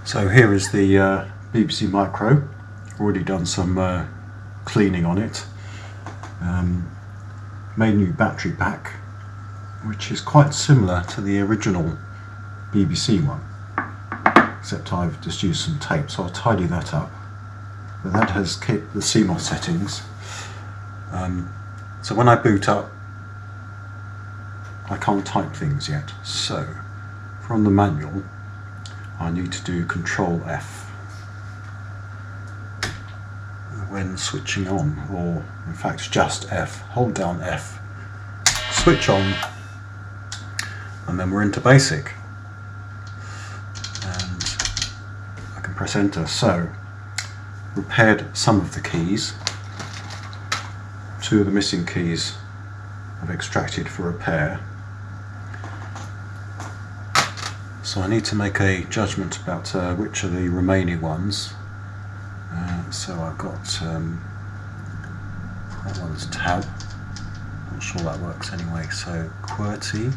So here is the BBC Micro. Already done some cleaning on it. Made a new battery pack, which is quite similar to the original BBC one, except I've just used some tape, so I'll tidy that up. But that has kept the CMOS settings. So when I boot up, I can't type things yet. So from the manual, I need to do Control F when switching on, or in fact just F. Hold down F, switch on, and then we're into basic. And I can press enter. So repaired some of the keys. 2 of the missing keys I've extracted for repair. So I need to make a judgment about which are the remaining ones. So I've got that one's tab. Not sure that works anyway. So QWERTY.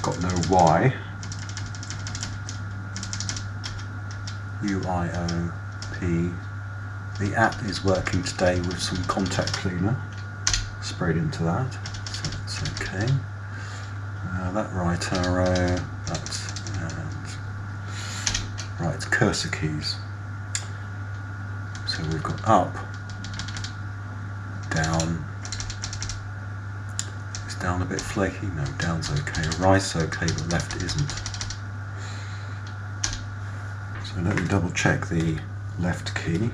Got no Y. UIOP. The app is working today with some contact cleaner sprayed into that, so that's okay. That right arrow, that's right cursor keys. So we've got up, down. Is down a bit flaky? No, down's okay. Right's okay, but left isn't. So let me double check the left key.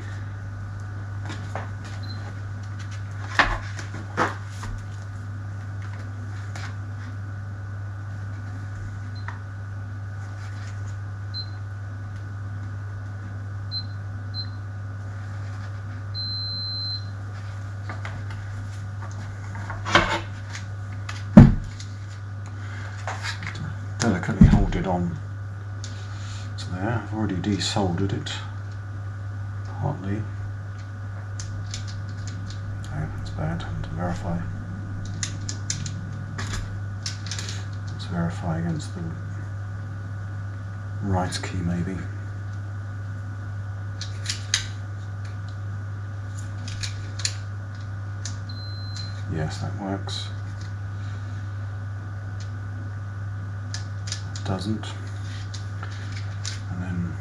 Delicately hold it on to there. I've already desoldered it partly. Oh, that's bad. I have to verify. Let's verify against the right key maybe. Yes, that works. Doesn't. And then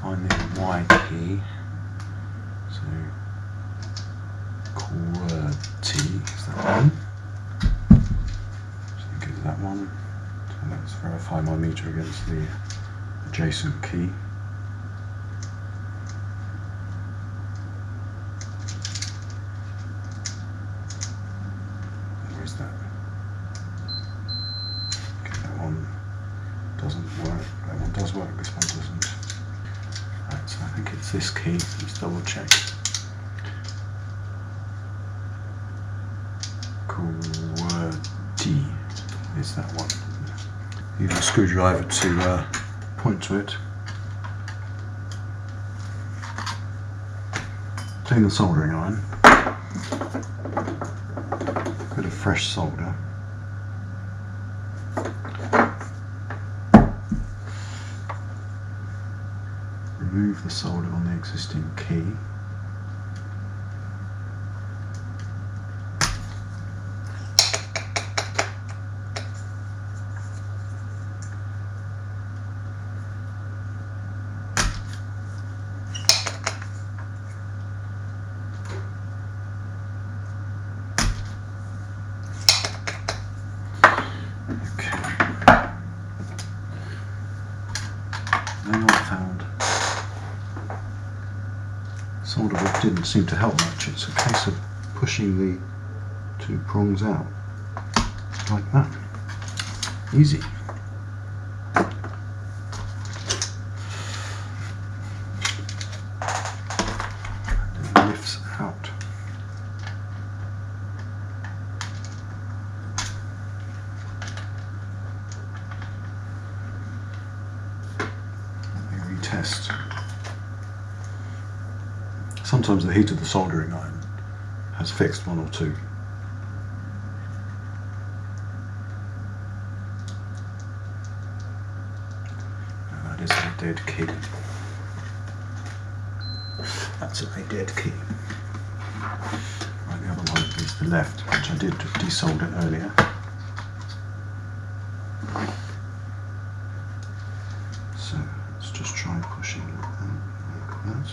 find the Y key. So QWERTY is that one. I think it's that one. So let's verify my meter against the adjacent key. Where is that? Doesn't work. That one does work, this one doesn't. Right, so I think it's this key. Let's double check. QWERTY is that one. Use a screwdriver to point to it. Clean the soldering iron. Bit of fresh solder. Remove the solder on the existing key. Okay. Then I found solder which didn't seem to help much. It's a case of pushing the 2 prongs out like that. Easy. And it lifts out. Let me retest. Sometimes the heat of the soldering iron has fixed 1 or 2. dead key. That's a dead key. Right, the other one is the left, which I did desolder earlier. So let's just try pushing like that.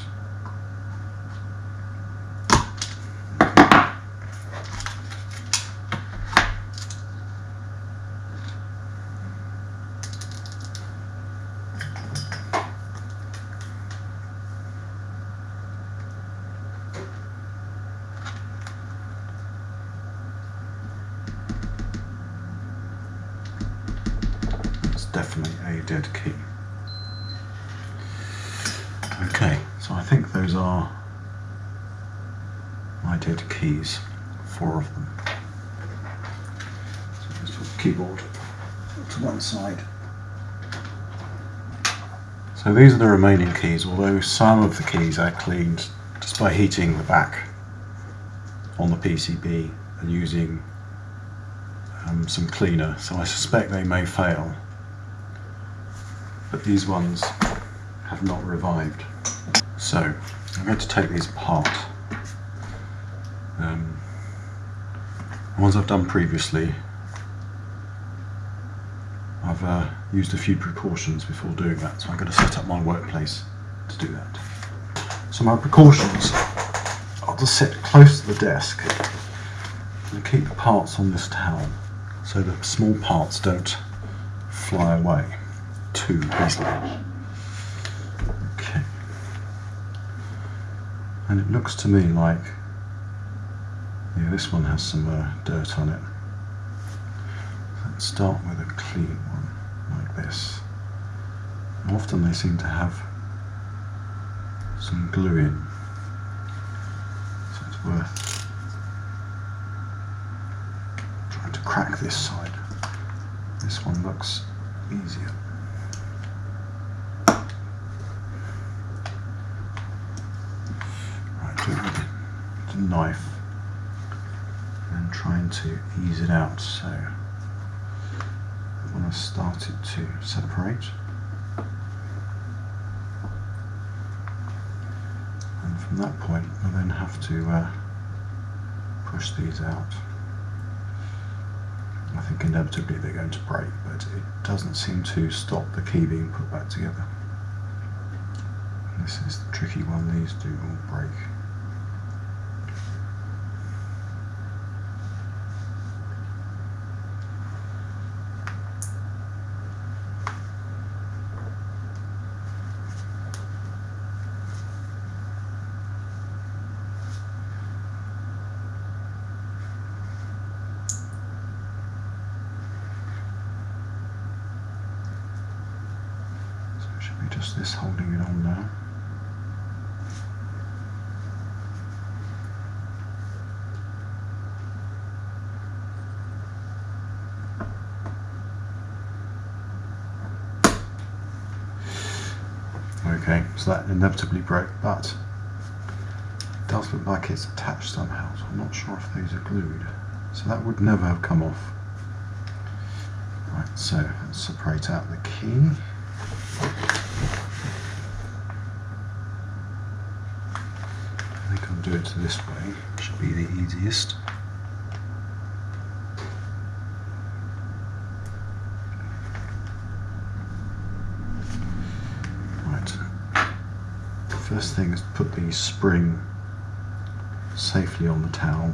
Definitely a dead key. Okay, so I think those are my dead keys, 4 of them. So let's put the keyboard to one side. So these are the remaining keys, although some of the keys I cleaned just by heating the back on the PCB and using some cleaner, so I suspect they may fail. But these ones have not revived. So I'm going to take these apart. The ones I've done previously, I've used a few precautions before doing that, so I'm going to set up my workplace to do that. So my precautions are to sit close to the desk and keep the parts on this towel so the small parts don't fly away too easily. Okay. And it looks to me like, yeah, this one has some dirt on it. Let's start with a clean one, like this. And often they seem to have some glue in, so it's worth trying to crack this side. This one looks easier. With a knife and trying to ease it out. So when I started to separate, and from that point I then have to push these out. I think inevitably they're going to break, but it doesn't seem to stop the key being put back together. And this is the tricky one, these do all break. Just this holding it on now. Okay, so that inevitably broke, but it does look like it's attached somehow, so I'm not sure if those are glued. So that would never have come off. Right, so let's separate out the key. I think I'll do it this way, should be the easiest. Right, the first thing is to put the spring safely on the towel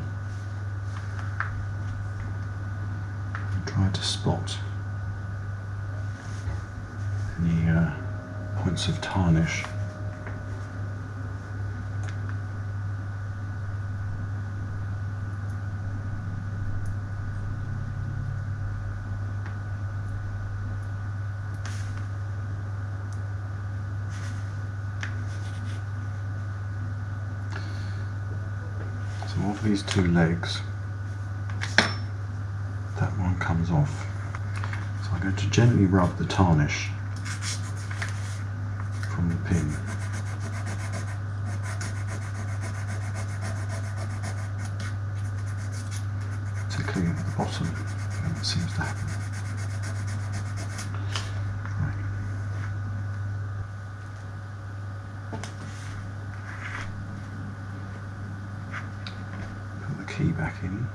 and try to spot any points of tarnish. So of these two legs, that one comes off. So I'm going to gently rub the tarnish from the pin. Particularly at the bottom, when it seems to happen. Right. key back in.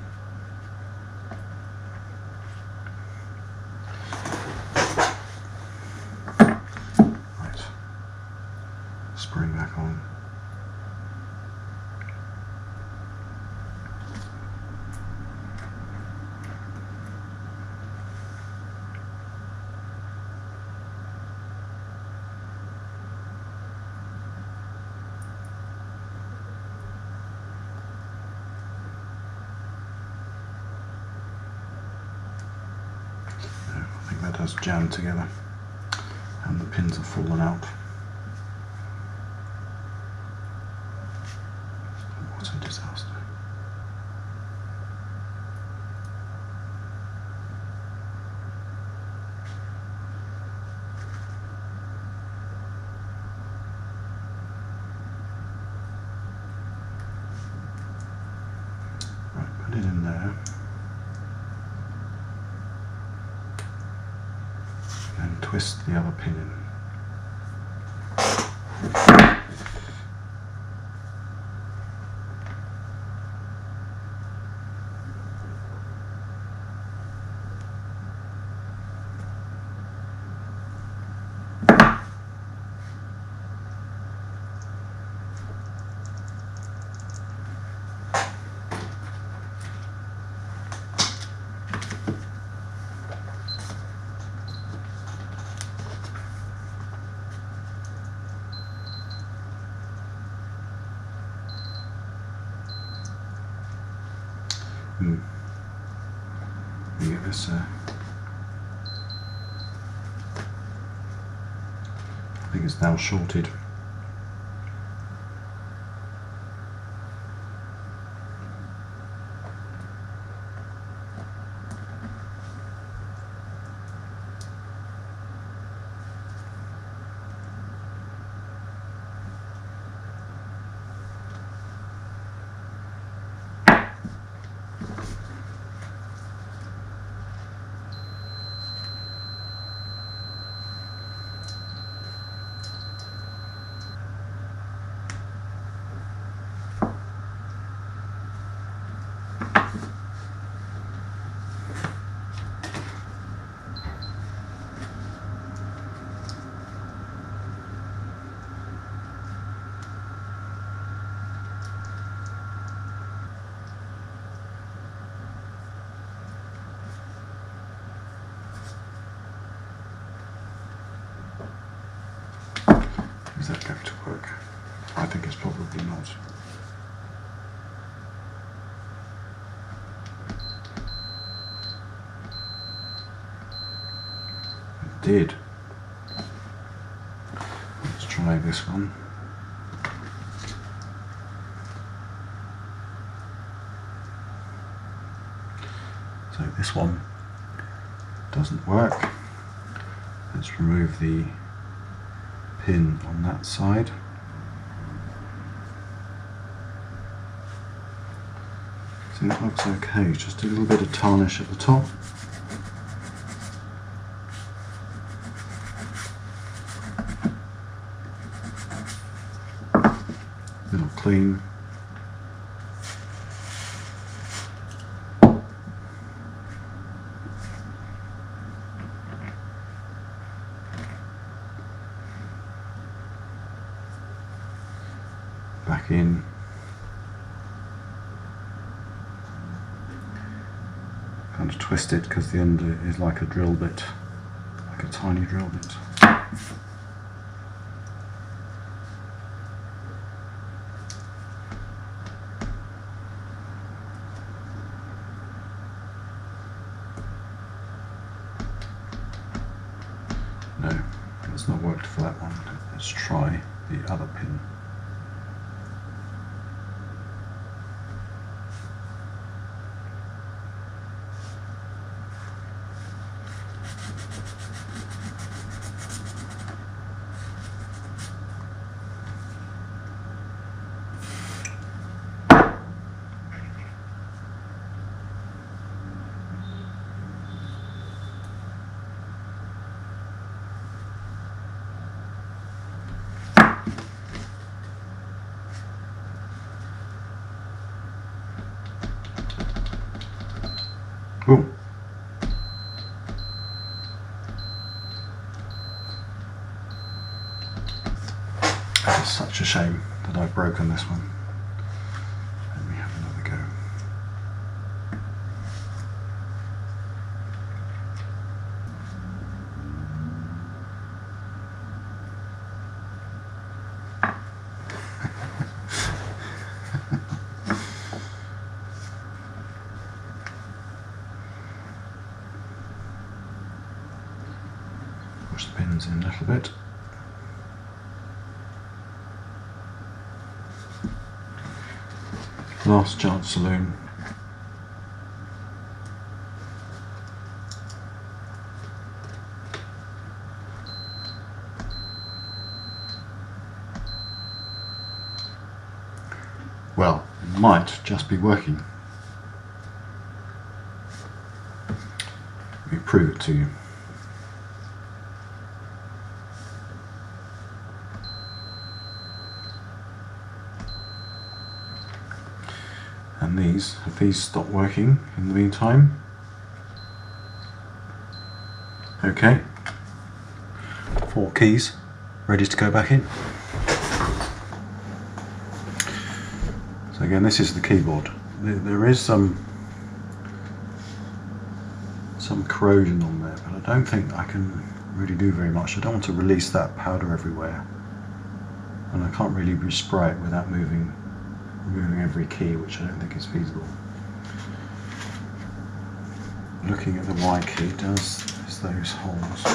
Right, spring back on. That has jammed together and the pins have fallen out. What a disaster. Right, put it in there. And twist the other pin in. You get this, I think it's now shorted. Is that going to work? I think it's probably not. It did. Let's try this one. So this one doesn't work. Let's remove the pin on that side. So that looks okay, just a little bit of tarnish at the top. Little clean. Back in. Kind of twist it because the end is like a drill bit, like a tiny drill bit. No, it's not worked for that one. Let's try the other pin. Oh. That is such a shame that I've broken this one. Let me have another go. Push the pins in a little bit. Last chance saloon. Well, it might just be working. Let me prove it to you. And have these stopped working in the meantime? Okay, 4 keys ready to go back in. So again, this is the keyboard. There is some corrosion on there, but I don't think I can really do very much. I don't want to release that powder everywhere, and I can't really respray it without moving every key, which I don't think is feasible. Looking at the Y key, there's those holes.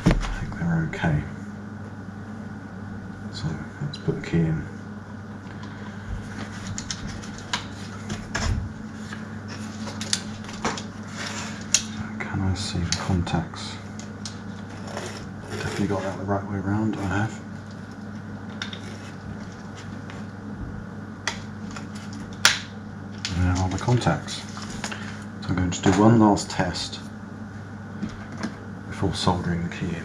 I think they're okay. So let's put the key in. So can I see the contacts? Definitely got that the right way around, I have. There are the contacts. So I'm going to do one last test before soldering the key in.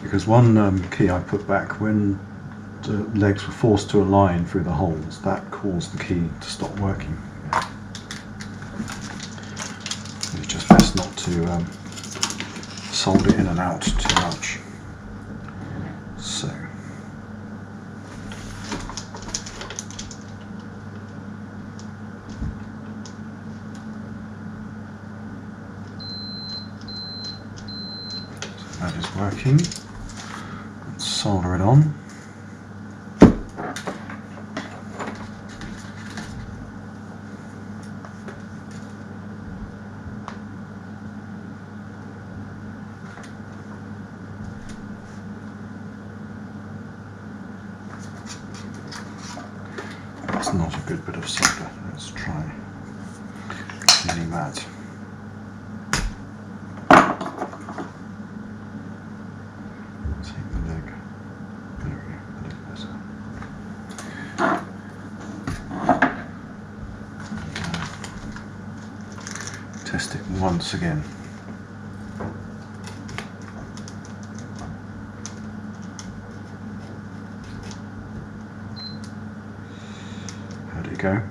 Because one key I put back, when the legs were forced to align through the holes, that caused the key to stop working. It's just best not to solder in and out too much. So. That is working. Let's solder it on. That's not a good bit of solder. Let's try cleaning that. Test it once again. How did it go?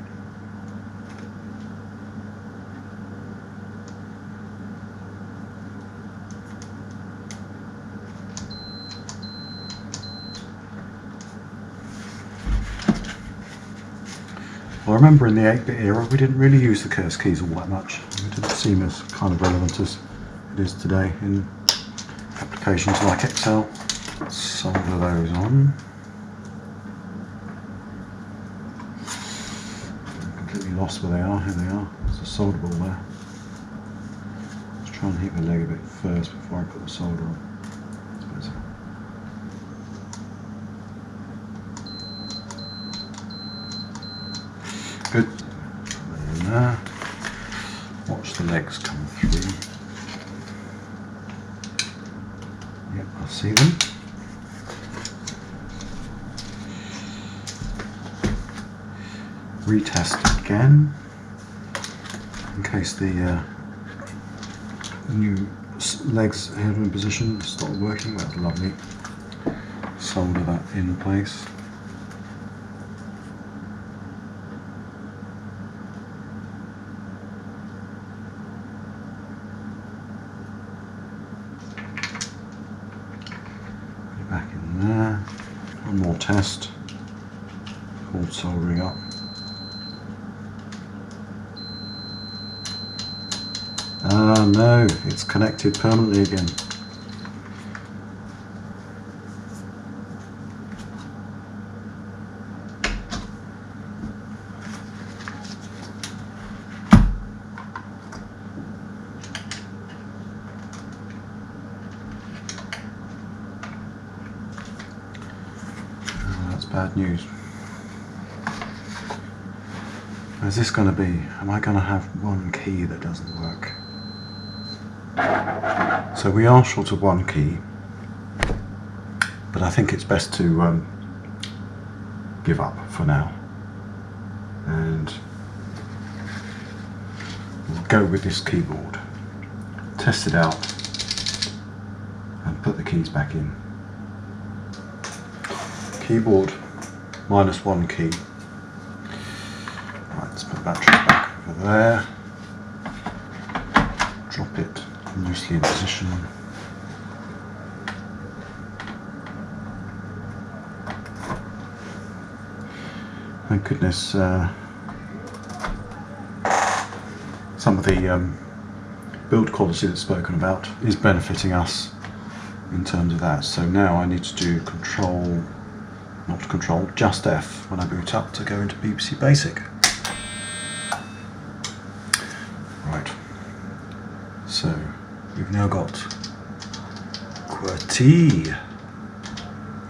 Well, I remember in the 8-bit era we didn't really use the curse keys all that much. It didn't seem as kind of relevant as it is today in applications like Excel. Let's solder those on. I'm completely lost where they are. Here they are. There's a solder ball there. Let's try and heat the leg a bit first before I put the solder on. That's better. Good. Put that in there. Watch the legs come through. Yep, I see them. Retest again in case the new legs held in position stop working. That's lovely. solder that in place. Put it back in there. One more test. Cord soldering up. Ah no, it's connected permanently again. Oh, that's bad news. Is this going to be? Am I going to have one key that doesn't work? So we are short of one key, but I think it's best to give up for now, and we'll go with this keyboard, test it out, and put the keys back in. Keyboard minus one key. Right, let's put batteries back over there. Drop it loosely in position. Thank goodness some of the build quality that's spoken about is benefiting us in terms of that. So now I need to do just F when I boot up to go into BBC Basic. Right, so we've now got QWERTY.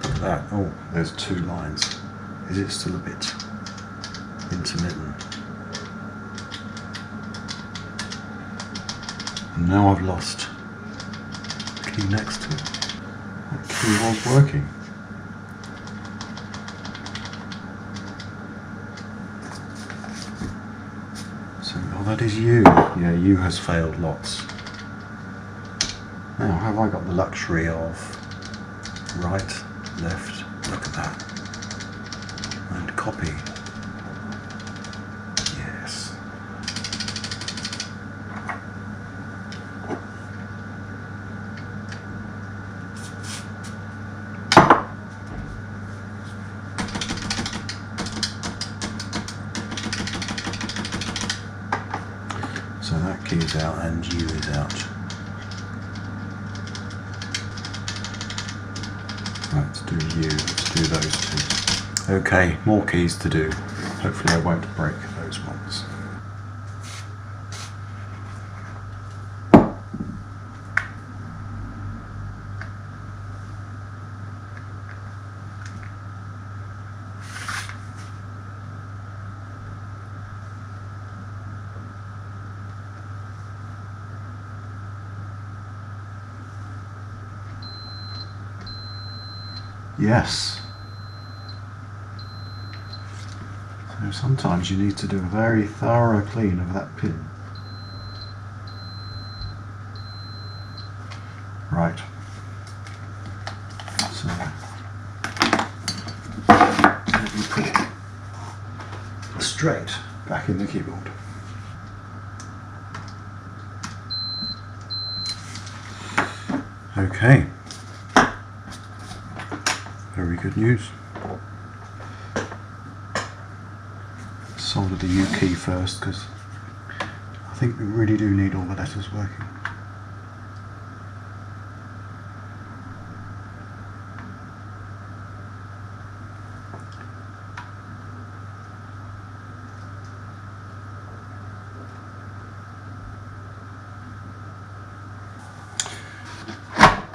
Look at that. Oh, there's 2 lines. Is it still a bit intermittent? And now I've lost the key next to it. That key was working. So, oh, that is U. Yeah, U has failed lots. Now, have I got the luxury of right, left? Look at that. And copy. Yes. So that key is out and U is out. Right, let's do U, let's do those 2. Okay, more keys to do. Hopefully I won't break those ones. Yes. So sometimes you need to do a very thorough clean of that pin. Right. So let me put it straight back in the keyboard. Okay. Very good news. Solder the U key first, because I think we really do need all the letters working.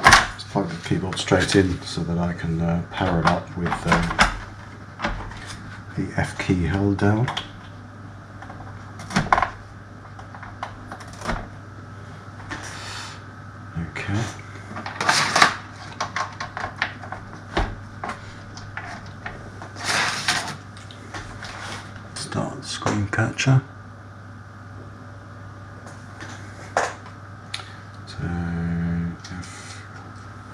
Let's plug the keyboard straight in so that I can power it up with the F key held down. Okay. Start screen catcher. So F,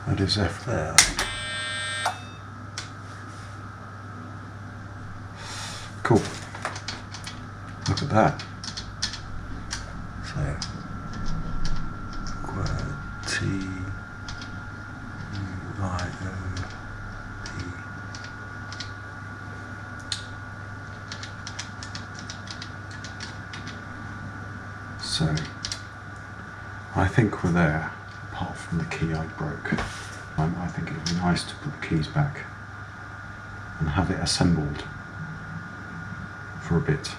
that is F there, I think. Cool. Look at that. So, T-U-I-O-P. So, I think we're there, apart from the key I broke. I think it would be nice to put the keys back and have it assembled for a bit.